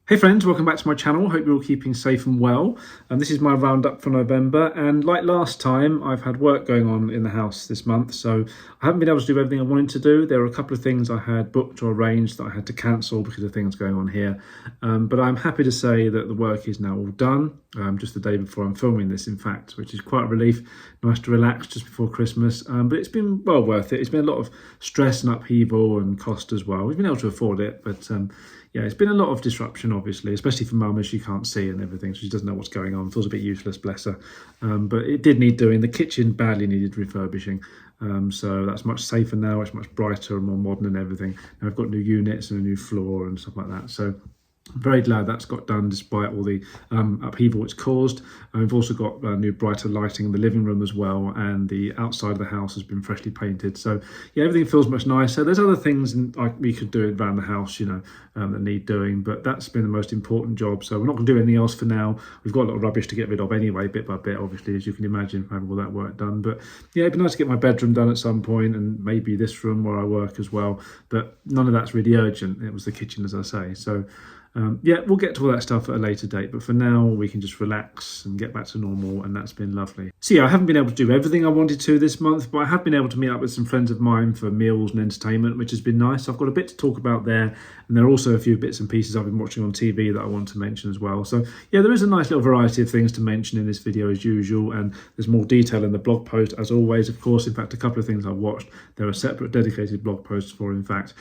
Hey friends, welcome back to my channel. Hope you're all keeping safe and well. This is my roundup for November, and like last time, I've had work going on in the house this month, so I haven't been able to do everything I wanted to do. There were a couple of things I had booked or arranged that I had to cancel because of things going on here. But I'm happy to say that the work is now all done, just the day before I'm filming this, in fact, which is quite a relief. Nice to relax just before Christmas, but it's been well worth it. It's been a lot of stress and upheaval and cost as well. We've been able to afford it, but yeah, it's been a lot of disruption, obviously, especially for Mum as she can't see and everything. So she doesn't know what's going on. Feels a bit useless, bless her. But it did need doing. The kitchen badly needed refurbishing. So that's much safer now. It's much brighter and more modern and everything. Now I've got new units and a new floor and stuff like that. So I'm very glad that's got done despite all the upheaval it's caused. We've also got new brighter lighting in the living room as well, and the outside of the house has been freshly painted. So yeah, everything feels much nicer. There's other things we could do around the house, that need doing, but that's been the most important job. So we're not going to do anything else for now. We've got a lot of rubbish to get rid of anyway, bit by bit, obviously, as you can imagine, having all that work done. But yeah, it'd be nice to get my bedroom done at some point, and maybe this room where I work as well. But none of that's really urgent. It was the kitchen, as I say. So yeah, we'll get to all that stuff at a later date, but for now we can just relax and get back to normal, and that's been lovely. So yeah, I haven't been able to do everything I wanted to this month, but I have been able to meet up with some friends of mine for meals and entertainment, which has been nice. I've got a bit to talk about there, and there are also a few bits and pieces I've been watching on TV that I want to mention as well. So yeah, there is a nice little variety of things to mention in this video as usual, and there's more detail in the blog post as always, of course. In fact, a couple of things I've watched, there are separate dedicated blog posts for, in fact.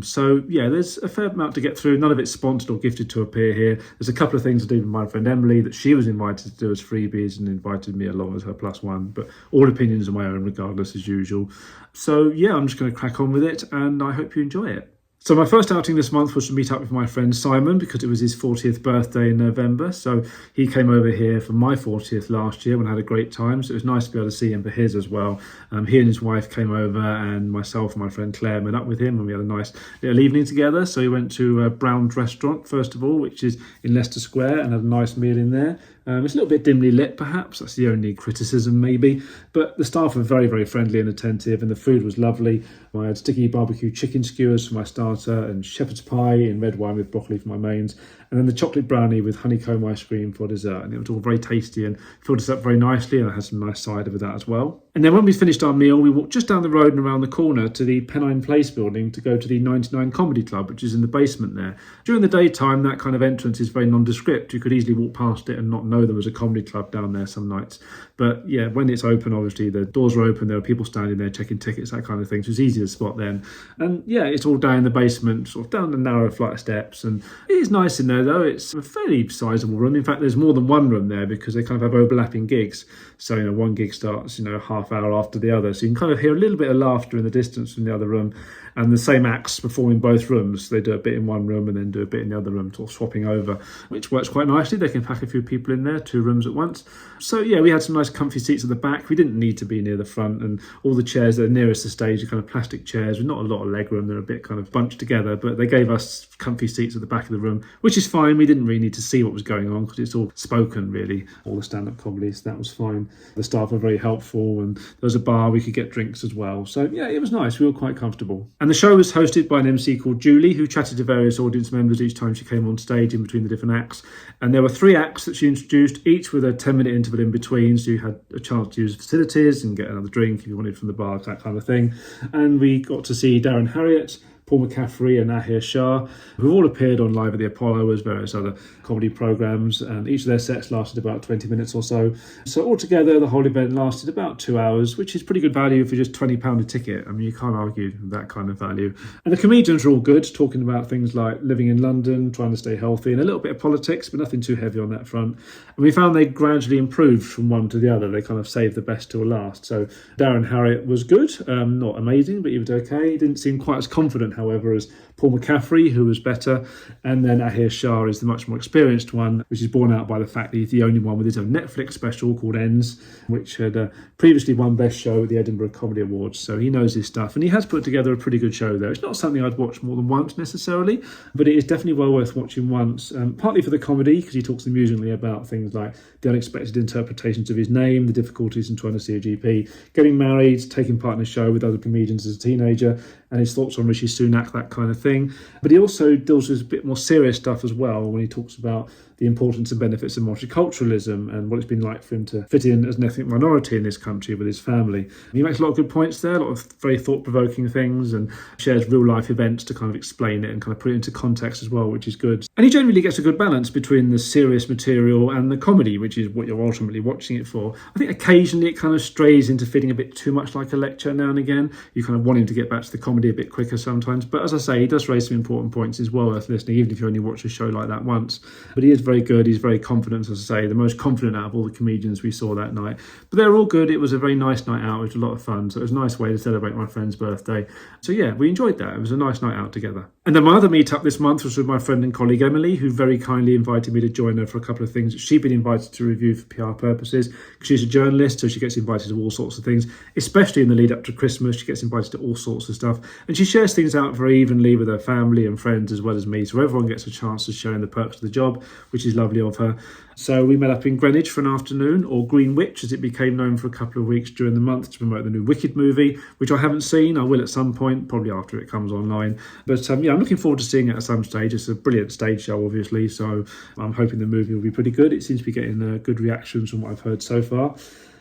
So yeah, there's a fair amount to get through. None of it's sponsored or gifted to appear here. There's a couple of things to do with my friend Emily that she was invited to do as freebies and invited me along as her +1, but all opinions are my own regardless, as usual. So yeah, I'm just going to crack on with it, and I hope you enjoy it. So my first outing this month was to meet up with my friend Simon, because it was his 40th birthday in November. So he came over here for my 40th last year and had a great time. So it was nice to be able to see him for his as well. He and his wife came over, and myself and my friend Claire met up with him, and we had a nice little evening together. So we went to Brown's Restaurant, first of all, which is in Leicester Square, and had a nice meal in there. It's a little bit dimly lit, perhaps. That's the only criticism, maybe. But the staff were very, very friendly and attentive, and the food was lovely. I had sticky barbecue chicken skewers for my starter, and shepherd's pie in red wine with broccoli for my mains, and then the chocolate brownie with honeycomb ice cream for dessert. And it was all very tasty and filled us up very nicely, and I had some nice cider with that as well. And then when we finished our meal, we walked just down the road and around the corner to the Pennine Place building to go to the 99 Comedy Club, which is in the basement there. During the daytime, that kind of entrance is very nondescript. You could easily walk past it and not know there was a comedy club down there some nights. But yeah, when it's open, obviously the doors are open, there are people standing there checking tickets, that kind of thing. So it's easy to spot then. And yeah, it's all down in the basement, sort of down the narrow flight of steps. And it is nice in there though. It's a fairly sizable room. In fact, there's more than one room there because they kind of have overlapping gigs. So, one gig starts, half hour after the other. So you can kind of hear a little bit of laughter in the distance from the other room. And the same acts perform in both rooms. They do a bit in one room and then do a bit in the other room, sort of swapping over, which works quite nicely. They can pack a few people in there, 2 rooms at once. So yeah, we had some nice comfy seats at the back. We didn't need to be near the front, and all the chairs that are nearest the stage are kind of plastic chairs with not a lot of leg room. They're a bit kind of bunched together, but they gave us comfy seats at the back of the room, which is fine. We didn't really need to see what was going on because it's all spoken, really, all the stand-up comedy, so that was fine. The staff were very helpful, and there was a bar, we could get drinks as well. So yeah, it was nice. We were quite comfortable. And the show was hosted by an MC called Julie, who chatted to various audience members each time she came on stage in between the different acts. And there were 3 acts that she introduced, each with a 10-minute interval in between, so you had a chance to use the facilities and get another drink if you wanted from the bar, that kind of thing. And we got to see Darren Harriott, Paul McCaffrey and Ahir Shah, who've all appeared on Live at the Apollo as various other comedy programmes, and each of their sets lasted about 20 minutes or so. So altogether, the whole event lasted about 2 hours, which is pretty good value for just £20 a ticket. I mean, you can't argue with that kind of value. And the comedians are all good, talking about things like living in London, trying to stay healthy, and a little bit of politics, but nothing too heavy on that front. And we found they gradually improved from one to the other. They kind of saved the best till last. So Darren Harriott was good, not amazing, but he was okay. He didn't seem quite as confident, however, as Paul McCaffrey, who was better. And then Ahir Shah is the much more experienced one, which is borne out by the fact that he's the only one with his own Netflix special called Ends, which had previously won Best Show at the Edinburgh Comedy Awards. So he knows his stuff, and he has put together a pretty good show there. It's not something I'd watch more than once necessarily, but it is definitely well worth watching once, partly for the comedy, because he talks amusingly about things like the unexpected interpretations of his name, the difficulties in trying to see a GP, getting married, taking part in a show with other comedians as a teenager, and his thoughts on Rishi Sunak Sunak, that kind of thing. But he also deals with a bit more serious stuff as well when he talks about the importance and benefits of multiculturalism and what it's been like for him to fit in as an ethnic minority in this country with his family. He makes a lot of good points there, a lot of very thought-provoking things, and shares real-life events to kind of explain it and kind of put it into context as well, which is good. And he generally gets a good balance between the serious material and the comedy, which is what you're ultimately watching it for. I think occasionally it kind of strays into feeling a bit too much like a lecture now and again. You kind of want him to get back to the comedy a bit quicker sometimes. But as I say, he does raise some important points. It's well worth listening, even if you only watch a show like that once. But he is very good. He's very confident, as I say, the most confident out of all the comedians we saw that night. But they're all good. It was a very nice night out. It was a lot of fun. So it was a nice way to celebrate my friend's birthday. So yeah, we enjoyed that. It was a nice night out together. And then my other meet-up this month was with my friend and colleague Emily, who very kindly invited me to join her for a couple of things that she'd been invited to review for PR purposes. She's a journalist, so she gets invited to all sorts of things, especially in the lead up to Christmas. She gets invited to all sorts of stuff. And she shares things out very evenly with her family and friends as well as me. So everyone gets a chance to share in the perks of the job, which is lovely of her. So we met up in Greenwich for an afternoon, or Greenwich as it became known for a couple of weeks during the month, to promote the new Wicked movie, which I haven't seen. I will at some point, probably after it comes online. But yeah, I'm looking forward to seeing it at some stage. It's a brilliant stage show, obviously, so I'm hoping the movie will be pretty good. It seems to be getting good reactions from what I've heard so far.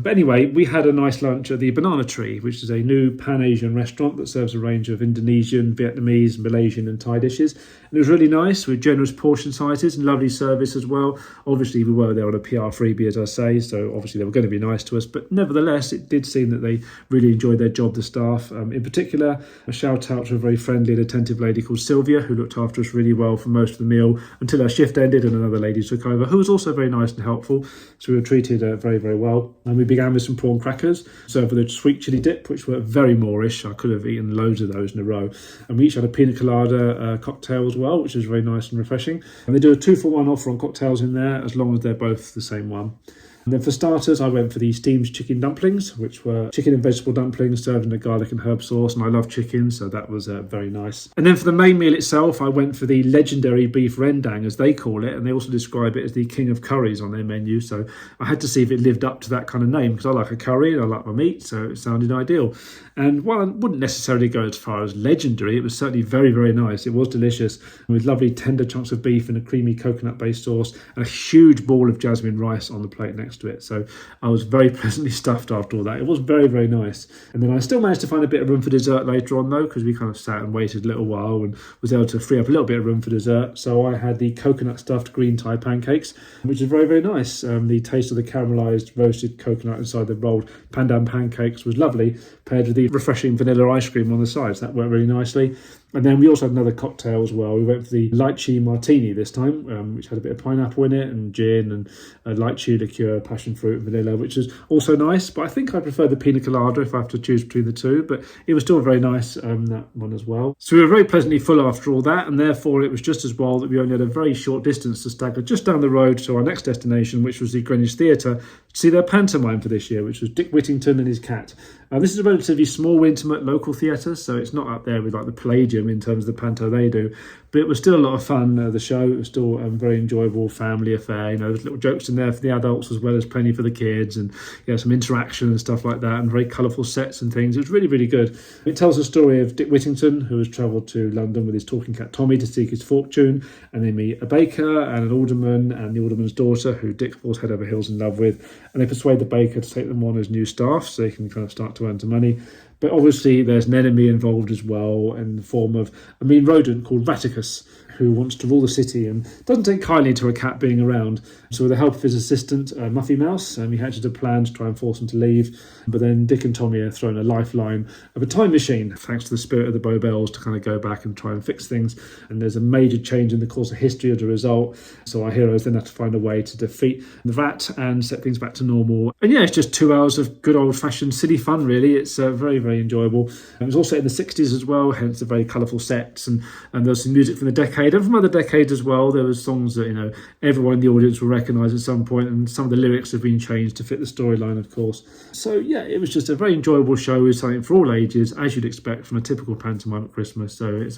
But anyway, we had a nice lunch at the Banana Tree, which is a new Pan-Asian restaurant that serves a range of Indonesian, Vietnamese, Malaysian and Thai dishes. And it was really nice with generous portion sizes and lovely service as well. Obviously, we were there on a PR freebie, as I say, so obviously they were going to be nice to us. But nevertheless, it did seem that they really enjoyed their job, the staff. In particular, a shout out to a very friendly and attentive lady called Sylvia, who looked after us really well for most of the meal until our shift ended and another lady took over, who was also very nice and helpful. So we were treated very, very well. And we began with some prawn crackers, served with a sweet chili dip, which were very Moorish. I could have eaten loads of those in a row. And we each had a pina colada cocktail as well, which was very nice and refreshing. And they do a 2-for-1 offer on cocktails in there, as long as they're both the same one. And then for starters, I went for the steamed chicken dumplings, which were chicken and vegetable dumplings served in a garlic and herb sauce. And I love chicken, so that was very nice. And then for the main meal itself, I went for the legendary beef rendang, as they call it. And they also describe it as the king of curries on their menu. So I had to see if it lived up to that kind of name, because I like a curry and I like my meat, so it sounded ideal. And while I wouldn't necessarily go as far as legendary, it was certainly very, very nice. It was delicious, with lovely tender chunks of beef and a creamy coconut-based sauce and a huge ball of jasmine rice on the plate next to it. So I was very pleasantly stuffed after all that. It was very, very nice. And then I still managed to find a bit of room for dessert later on, though, because we kind of sat and waited a little while and was able to free up a little bit of room for dessert. So I had the coconut-stuffed green Thai pancakes, which is very, very nice. The taste of the caramelised roasted coconut inside the rolled pandan pancakes was lovely, paired with the refreshing vanilla ice cream on the sides. That worked really nicely. And then we also had another cocktail as well. We went for the lychee martini this time, which had a bit of pineapple in it and gin and lychee liqueur, passion fruit and vanilla, which is also nice. But I think I prefer the pina colada if I have to choose between the two. But it was still very nice, that one as well. So we were very pleasantly full after all that. And therefore, it was just as well that we only had a very short distance to stagger just down the road to our next destination, which was the Greenwich Theatre, to see their pantomime for this year, which was Dick Whittington and his cat. This is a relatively small, intimate local theatre, so it's not up there with like the Palladium in terms of the panto they do. But it was still a lot of fun, the show. It was still a very enjoyable family affair. You know, there's little jokes in there for the adults as well as plenty for the kids, and some interaction and stuff like that, and very colourful sets and things. It was really, really good. It tells the story of Dick Whittington, who has travelled to London with his talking cat Tommy to seek his fortune, and they meet a baker and an alderman and the alderman's daughter, who Dick falls head over heels in love with, and they persuade the baker to take them on as new staff so they can kind of start to earn some money. But obviously there's an enemy involved as well, in the form of a mean rodent called Raticus, who wants to rule the city and doesn't take kindly to a cat being around. So with the help of his assistant, Muffy Mouse, he hatches a plan to try and force him to leave. But then Dick and Tommy are thrown a lifeline of a time machine, thanks to the spirit of the Bobels, to kind of go back and try and fix things. And there's a major change in the course of history as a result. So our heroes then have to find a way to defeat the rat and set things back to normal. And yeah, it's just 2 hours of good old-fashioned silly fun, really. It's very, very enjoyable. It was all set in the 60s as well, hence the very colourful sets. And there's some music from the decade and from other decades as well. There was songs that everyone in the audience will recognise at some point, and some of the lyrics have been changed to fit the storyline, of course. So yeah, it was just a very enjoyable show with something for all ages, as you'd expect from a typical pantomime at Christmas. So it's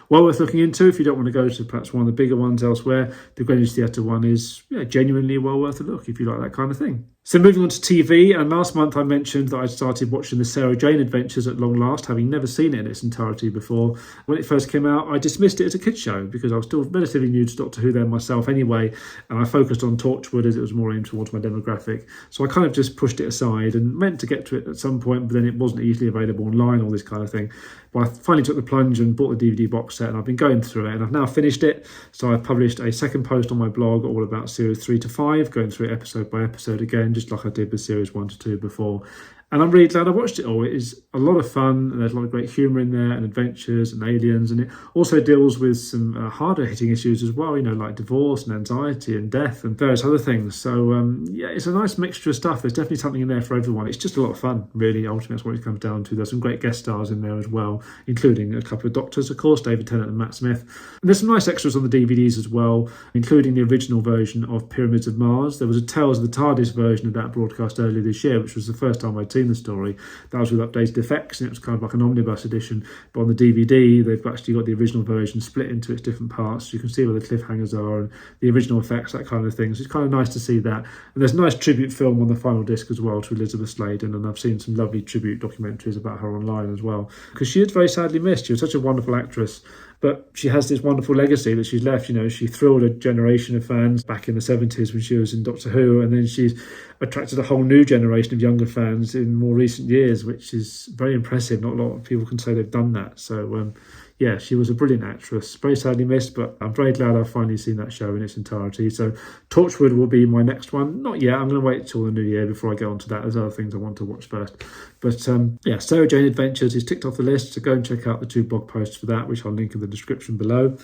well worth looking into if you don't want to go to perhaps one of the bigger ones elsewhere. The Greenwich Theatre one is genuinely well worth a look if you like that kind of thing. So moving on to TV, and last month I mentioned that I started watching the Sarah Jane Adventures at long last, having never seen it in its entirety before. When it first came out, I dismissed it as a kids show because I was still relatively new to Doctor Who then myself anyway, and I focused on Torchwood as it was more aimed towards my demographic. So I kind of just pushed it aside and meant to get to it at some point, but then it wasn't easily available online, all this kind of thing. But I finally took the plunge and bought the DVD box set, and I've been going through it, and I've now finished it. So I've published a second post on my blog all about series 3 to 5, going through it episode by episode again, just like I did with series 1 to 2 before. And I'm really glad I watched it all. It is a lot of fun, and there's a lot of great humour in there, and adventures and aliens, and it also deals with some harder hitting issues as well, like divorce and anxiety and death and various other things. So yeah, it's a nice mixture of stuff. There's definitely something in there for everyone. It's just a lot of fun, really. Ultimately, that's what it comes down to. There's some great guest stars in there as well, including a couple of doctors, of course, David Tennant and Matt Smith. And there's some nice extras on the DVDs as well, including the original version of Pyramids of Mars. There was a Tales of the TARDIS version of that broadcast earlier this year, which was the first time I'd seen the story. That was with updated effects, and it was kind of like an omnibus edition. But on the DVD, they've actually got the original version split into its different parts. So you can see where the cliffhangers are and the original effects, that kind of thing. So it's kind of nice to see that. And there's a nice tribute film on the final disc as well to Elizabeth Sladen, and I've seen some lovely tribute documentaries about her online as well, because she is very sadly missed. She was such a wonderful actress, but she has this wonderful legacy that she's left. She thrilled a generation of fans back in the 70s when she was in Doctor Who, and then she's attracted a whole new generation of younger fans in more recent years, which is very impressive. Not a lot of people can say they've done that. So yeah, she was a brilliant actress, very sadly missed, but I'm very glad I've finally seen that show in its entirety. So Torchwood will be my next one. Not yet, I'm going to wait till the new year before I get onto that. There's other things I want to watch first. But yeah, Sarah Jane Adventures is ticked off the list, so go and check out the 2 blog posts for that, which I'll link in the description below.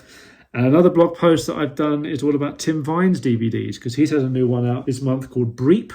And another blog post that I've done is all about Tim Vine's DVDs, because he's had a new one out this month called Breep.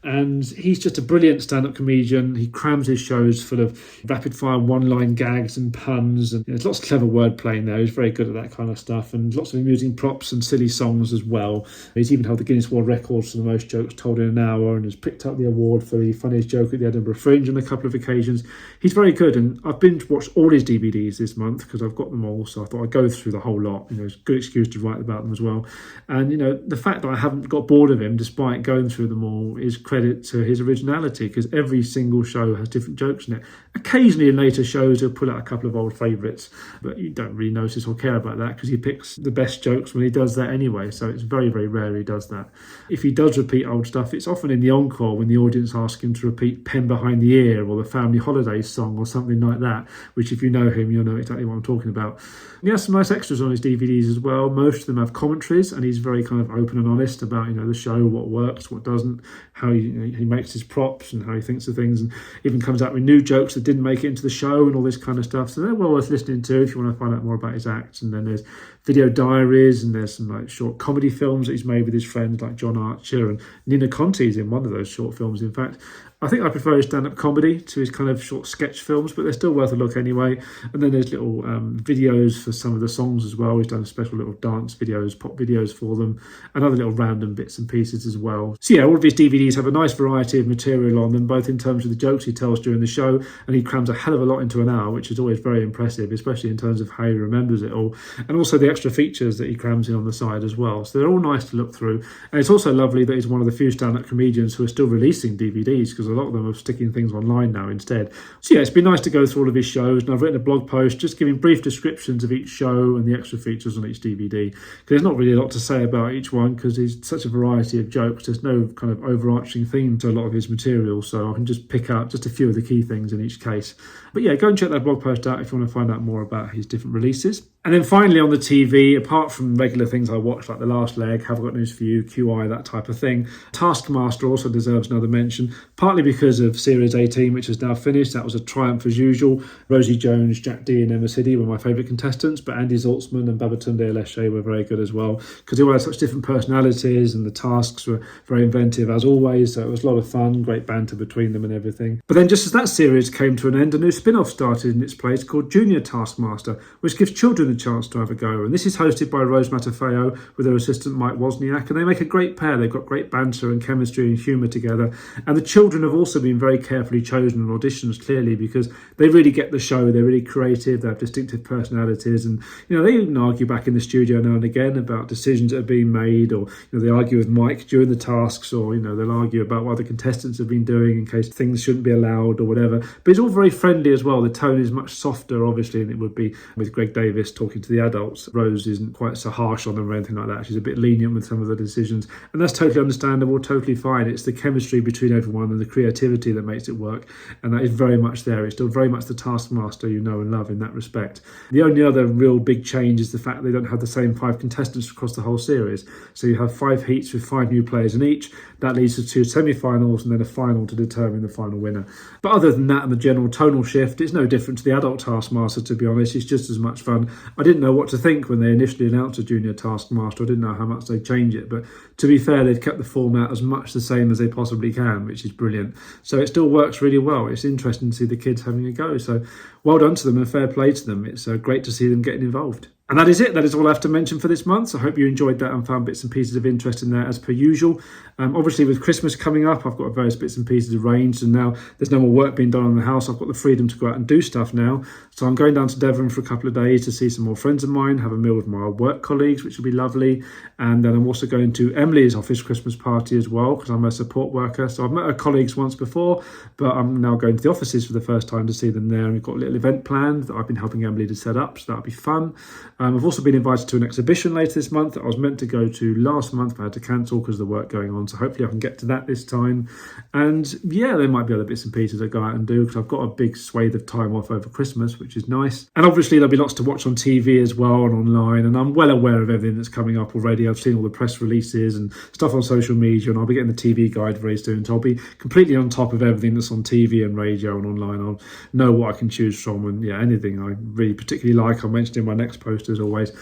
And he's just a brilliant stand-up comedian. He crams his shows full of rapid-fire one-line gags and puns, and there's lots of clever wordplay in there. He's very good at that kind of stuff, and lots of amusing props and silly songs as well. He's even held the Guinness World Records for the most jokes told in an hour, and has picked up the award for the funniest joke at the Edinburgh Fringe on a couple of occasions. He's very good, and I've binge-watched all his DVDs this month because I've got them all, so I thought I'd go through the whole lot. It's a good excuse to write about them as well. And the fact that I haven't got bored of him despite going through them all is credit to his originality, because every single show has different jokes in it. Occasionally in later shows he'll pull out a couple of old favourites, but you don't really notice or care about that because he picks the best jokes when he does that anyway, so it's very, very rare he does that. If he does repeat old stuff, it's often in the encore when the audience ask him to repeat Pen Behind the Ear or the Family Holidays song or something like that, which if you know him, you'll know exactly what I'm talking about. And he has some nice extras on his DVDs as well. Most of them have commentaries, and he's very kind of open and honest about the show, what works, what doesn't, how he makes his props and how he thinks of things, and even comes out with new jokes that didn't make it into the show and all this kind of stuff. So they're well worth listening to if you want to find out more about his acts. And then there's video diaries, and there's some short comedy films that he's made with his friends like John Archer, and Nina Conti's in one of those short films, in fact. I think I prefer his stand-up comedy to his kind of short sketch films, but they're still worth a look anyway. And then there's little videos for some of the songs as well. He's done special little dance videos, pop videos for them, and other little random bits and pieces as well. So yeah, all of his DVDs have a nice variety of material on them, both in terms of the jokes he tells during the show, and he crams a hell of a lot into an hour, which is always very impressive, especially in terms of how he remembers it all, and also the extra features that he crams in on the side as well. So they're all nice to look through. And it's also lovely that he's one of the few stand-up comedians who are still releasing DVDs, because a lot of them are sticking things online now instead. So yeah, it's been nice to go through all of his shows, and I've written a blog post just giving brief descriptions of each show and the extra features on each DVD, because there's not really a lot to say about each one because there's such a variety of jokes. There's no kind of overarching theme to a lot of his material, so I can just pick out just a few of the key things in each case. But yeah, go and check that blog post out if you want to find out more about his different releases. And then finally on the TV, apart from regular things I watch like The Last Leg, Have I Got News For You, QI, that type of thing, Taskmaster also deserves another mention, partly because of Series 18, which is now finished. That was a triumph as usual. Rosie Jones, Jack Dee and Emma Siddy were my favourite contestants, but Andy Zaltzman and Babatunde Aleshe were very good as well, because they all had such different personalities, and the tasks were very inventive as always, so it was a lot of fun, great banter between them and everything. But then just as that series came to an end, a new spin-off started in its place called Junior Taskmaster, which gives children a chance to have a go. And this is hosted by Rose Matafeo with her assistant Mike Wozniak, and they make a great pair. They've got great banter and chemistry and humour together. And the children have also been very carefully chosen on auditions, clearly, because they really get the show. They're really creative. They have distinctive personalities, and they even argue back in the studio now and again about decisions that are being made, or they argue with Mike during the tasks, or they'll argue about what the contestants have been doing in case things shouldn't be allowed or whatever. But it's all very friendly as well. The tone is much softer, obviously, than it would be with Greg Davies talking to the adults. Rose isn't quite so harsh on them or anything like that. She's a bit lenient with some of the decisions, and that's totally understandable, totally fine. It's the chemistry between everyone and the creativity that makes it work, and that is very much there. It's still very much the taskmaster you know and love in that respect. The only other real big change is the fact they don't have the same 5 contestants across the whole series. So you have 5 heats with 5 new players in each. That leads to 2 semi-finals and then a final to determine the final winner. But other than that and the general tonal shift, it's no different to the adult taskmaster, to be honest. It's just as much fun. I didn't know what to think when they initially announced a junior taskmaster. I didn't know how much they'd change it, but to be fair, they've kept the format as much the same as they possibly can, which is brilliant. So it still works really well. It's interesting to see the kids having a go. So well done to them and fair play to them. It's great to see them getting involved. And that is it. That is all I have to mention for this month. So I hope you enjoyed that and found bits and pieces of interest in there as per usual. Obviously, with Christmas coming up, I've got various bits and pieces arranged, and now there's no more work being done on the house. I've got the freedom to go out and do stuff now. So I'm going down to Devon for a couple of days to see some more friends of mine, have a meal with my work colleagues, which will be lovely. And then I'm also going to Emily's office Christmas party as well, because I'm a support worker. So I've met her colleagues once before, but I'm now going to the offices for the first time to see them there. And we've got a little event planned that I've been helping Emily to set up, so that'll be fun. I've also been invited to an exhibition later this month that I was meant to go to last month, but I had to cancel because of the work going on. So hopefully I can get to that this time. And yeah, there might be other bits and pieces I go out and do, because I've got a big swathe of time off over Christmas, which is nice. And obviously there'll be lots to watch on TV as well and online. And I'm well aware of everything that's coming up already. I've seen all the press releases and stuff on social media, and I'll be getting the TV guide very soon. So I'll be completely on top of everything that's on TV and radio and online. I'll know what I can choose from, and yeah, anything I really particularly like, I'll mention in my next post as always.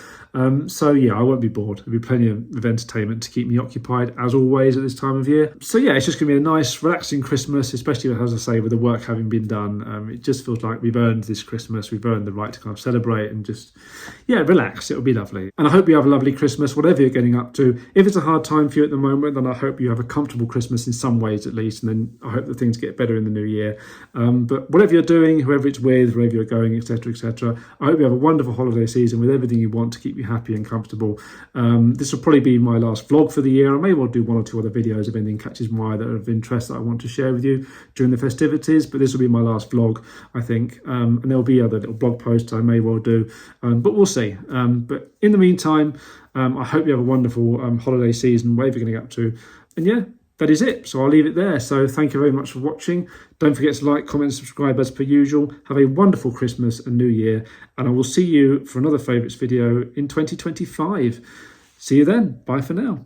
So yeah, I won't be bored. There'll be plenty of entertainment to keep me occupied as always at this time of year. So yeah, it's just gonna be a nice relaxing Christmas, especially as I say, with the work having been done. It just feels like we've earned this Christmas. We've earned the right to kind of celebrate and just relax. It'll be lovely. And I hope you have a lovely Christmas, whatever you're getting up to. If it's a hard time for you at the moment, then I hope you have a comfortable Christmas in some ways at least, and then I hope that things get better in the new year. But whatever you're doing, whoever it's with, wherever you're going, etc., etc., I hope you have a wonderful holiday season with everything you want to keep you happy and comfortable. This will probably be my last vlog for the year. I may well do 1 or 2 other videos if anything catches my eye that are of interest that I want to share with you during the festivities, but this will be my last vlog, I think. And there'll be other little blog posts I may well do, but we'll see. But in the meantime, I hope you have a wonderful holiday season, whatever you're going to get up to. And yeah, that is it. So I'll leave it there. So thank you very much for watching. Don't forget to like, comment, subscribe as per usual. Have a wonderful Christmas and New Year. And I will see you for another favourites video in 2025. See you then. Bye for now.